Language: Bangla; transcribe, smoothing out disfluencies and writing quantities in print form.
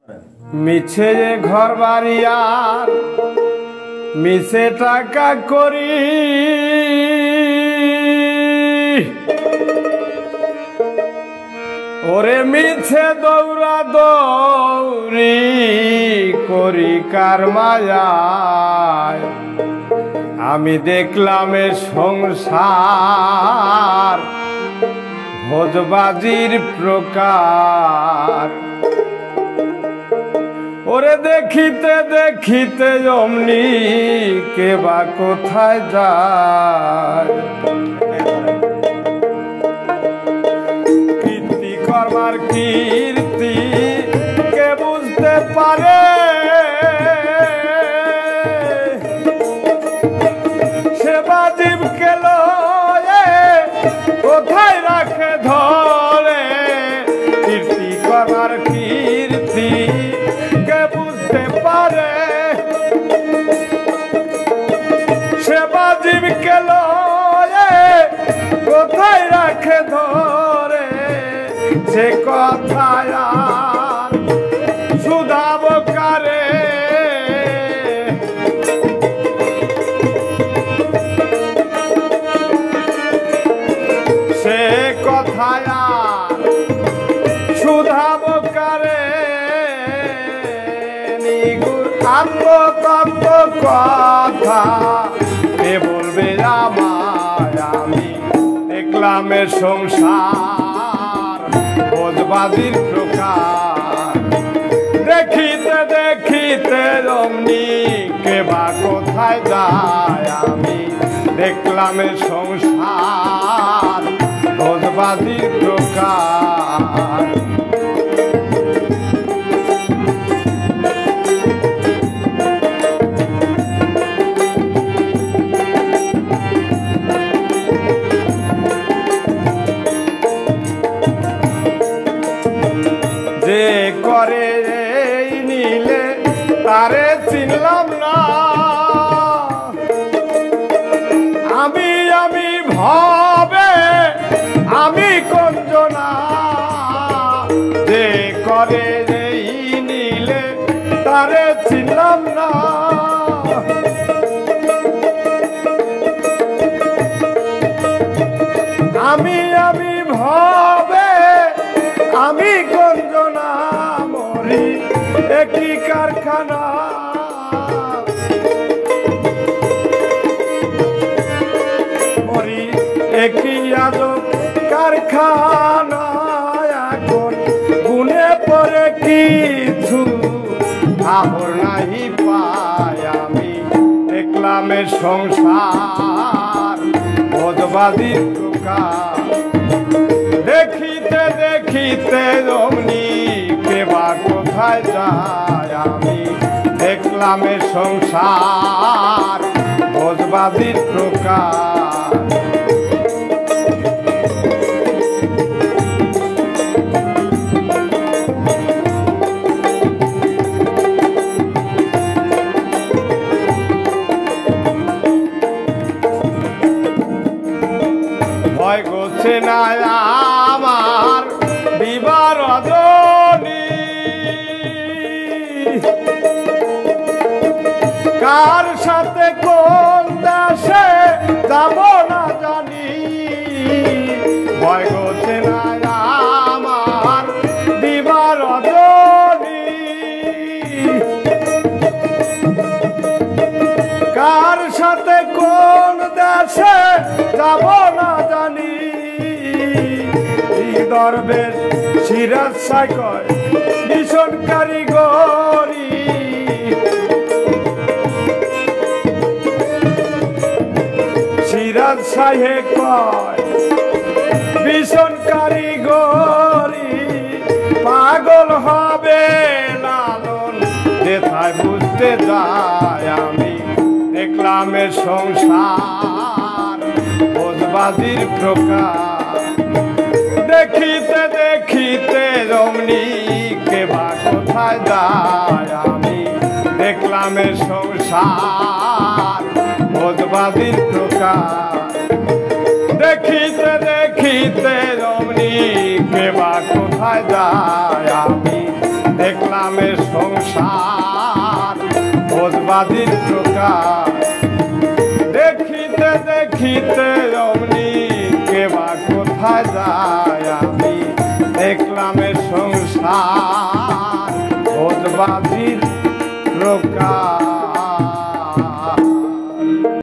মিছে যে ঘর বাড়ি আর মিছে টাকা করি, ওরে মিছে দৌড়া দৌড়ি করি কার মায়ায়। আমি দেখলাম এ সংসার ভোজবাজির প্রকার। ওরে দেখিতে দেখিতে অমনি কে বা কোথায় যায়। কীর্তি কর্মার কীর্তি কে বুঝতে পারে, সেবা জীবকে লয়ে কোথায় রাখে ধরে। কীর্তি কর্মার কীর্তি কে বুঝতে পারে, সেবা জীবকে লয়ে কোথায় রাখে ধরে। সে কথায় আর শুধাব কারে, সে কথায় আর শুধাব কারে। নিগুর আত্মতত্ত্ব কথা কে বলবে আমায়। আমি দেখলাম এ সংসার ভোজবাজির প্রকার। দেখিতে দেখিতে অমনি কে বা কোথায় যায়। আমি দেখলাম এ সংসার ভোজবাজির প্রকার। যে করে এই নীলে তারে চিনলাম না, আমি আমি ভাবে আমি কঞ্জনা। যে করে এই নীলে তারে চিনলাম না, আমি আমি ভাবে আমি কঞ্জনা। মরি একই কারখানা, মরি একই আজব কারখানা। এখন গুনে পরে কিছু আহর নাহি পায়। আমি দেখলাম এ সংসার ভোজবাজির প্রকার। দেখিতে দেখিতে অমনি কে বা কোথায় যায়। আমি দেখলাম এ সংসার ভোজবাজির প্রকার। ভয় করছে না আমার বিবার রজনী, কার সাথে কোন দেশে যাব না জানি। ভয় করছে না আমার বিবার রজনী, কার সাথে কোন দেশে যাব না জানি। দরবেশ সিরাজ সাই কয় ভীষণ কারিগরি, সিরাজ সাহে কয় ভীষণ কারিগরি। পাগল হবে লালন যেথায় বুঝতে যায়। আমি দেখলাম এ সংসার ভোজবাজির প্রকার। দেখিতে দেখিতে অমনি কে বা কোথায় যায়। আমি দেখলাম এ সংসার ভোজবাজির প্রকার। দেখিতে দেখিতে অমনি কে বা কোথায় যায়। আমি দেখলাম এ সংসার ভোজবাদীর প্রকার। দেখিতে দেখিতে অমনি কেবা কোথায় যায় আমি দেখলাম এ সংসার ভোজবাদীর প্রকার।